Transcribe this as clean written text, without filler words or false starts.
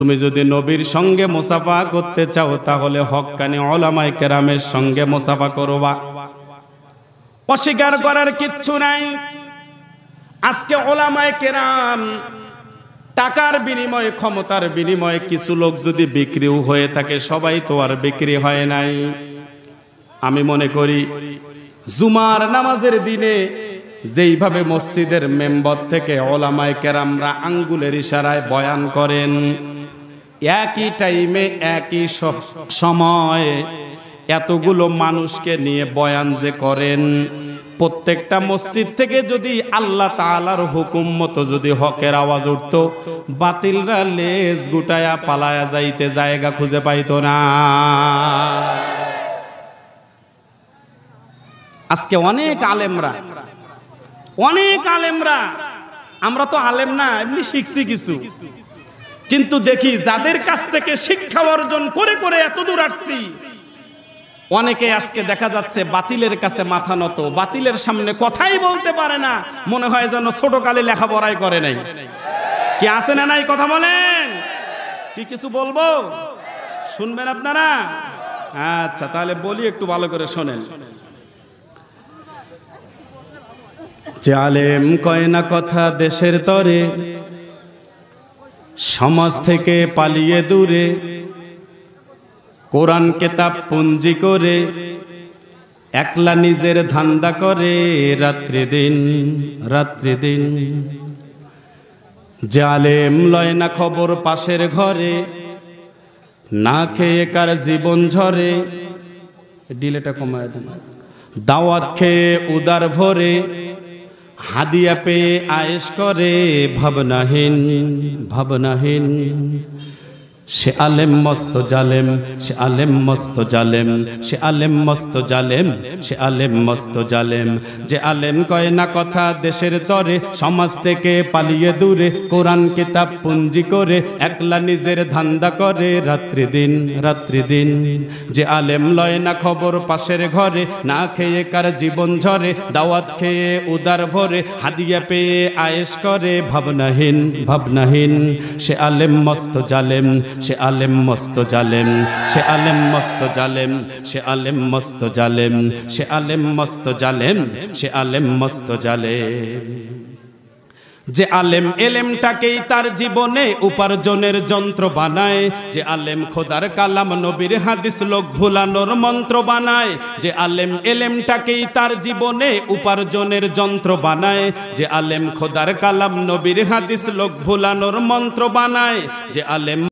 তুমি যদি নবীর সঙ্গে মুসাফা করতে চাও তাহলে হক্কানি উলামায়ে কেরামের সঙ্গে মুসাফা করবা। অস্বীকার করার কিচ্ছু নাই। আজকে উলামায়ে কেরাম টাকার বিনিময়ে, ক্ষমতার বিনিময়ে কিছু লোক যদি বিক্রিও হয়ে থাকে, সবাই তো আর বিক্রি হয় নাই। আমি মনে করি জুমার নামাজের দিনে যেইভাবে মসজিদের মেম্বার থেকে উলামায়ে কেরামরা আঙ্গুলের ইশারায় বয়ান করেন, একই টাইমে একই সময়ে এতগুলো মানুষকে নিয়ে বয়ান যে করেন, প্রত্যেকটা মসজিদ থেকে যদি আল্লাহ তাআলার হুকুম মতো যদি হকের আওয়াজ উঠত, বাতিলরা লেজ গুটায়া পালায়া যাইতে জায়গা খুঁজে পাইতো না। আজকে অনেক আলেমরা আমরা তো আলেম না, এমনি শিখছি কিছু, কিন্তু দেখি যাদের কাছ থেকে শিক্ষা অর্জন করে করে এত দূর আসছি, অনেকে আজকে দেখা যাচ্ছে বাতিলের কাছে মাথা নত, বাতিলের সামনে কথাই বলতে পারে না, মনে হয় যেন ছোটকালে লেখাপড়াই করে নাই। কি আছে না নাই? কথা বলেন। কি কিছু বলবো, শুনবেন আপনারা? আচ্ছা, তাহলে বলি, একটু ভালো করে শোনেন। যে আলেম কয় না কথা দেশের তরে, সমাজ থেকে পালিয়ে দূরে, কোরআন কিতাব পুঞ্জি করে একলা নিজের ধান্দা করে রাত্রি দিন। যে আলেম লয় না খবর পাশের ঘরে, না খেয়ে কার জীবন ঝরে, ডিলেটা কমায় দেন, দাওয়াত খেয়ে উদার ভরে, হাদিয়া পেয়ে আয়েশ করে ভাবনাহীন। সে আলেম মস্ত জালেম, সে আলেম মস্ত জালেম, সে আলেম মস্ত জালেম, সে আলেম মস্ত জালেম। যে আলেম কয় না কথা দেশের তরে, সমাজ থেকে পালিয়ে দূরে, কোরআন কিতাব পুঞ্জি করে একলা নিজের ধান্দা করে রাত্রি দিন। যে আলেম লয় না খবর পাশের ঘরে, না খেয়ে কার জীবন ঝরে, দাওয়াত খেয়ে উদার ভরে, হাদিয়া পেয়ে আয়েশ করে ভাবনাহীন। সে আলেম মস্ত জালেম, সে আলেম মস্ত জালেম, সে আলেম মস্ত জালেম, সে আলেম মস্ত জালেম, সে আলেম মস্ত জালেম, সে আলেম মস্ত জালেম। যে আলেম এলেমটাকেই তার জীবনে উপার্জনের যন্ত্র বানায়, যে আলেম খোদার কালাম নবীর হাদিস লোক ভুলানোর মন্ত্র বানায়, যে আলেম এলেমটাকেই তার জীবনে উপার্জনের যন্ত্র বানায়, যে আলেম খোদার কালাম নবীর হাদিস লোক ভুলানোর মন্ত্র বানায়, যে আলেম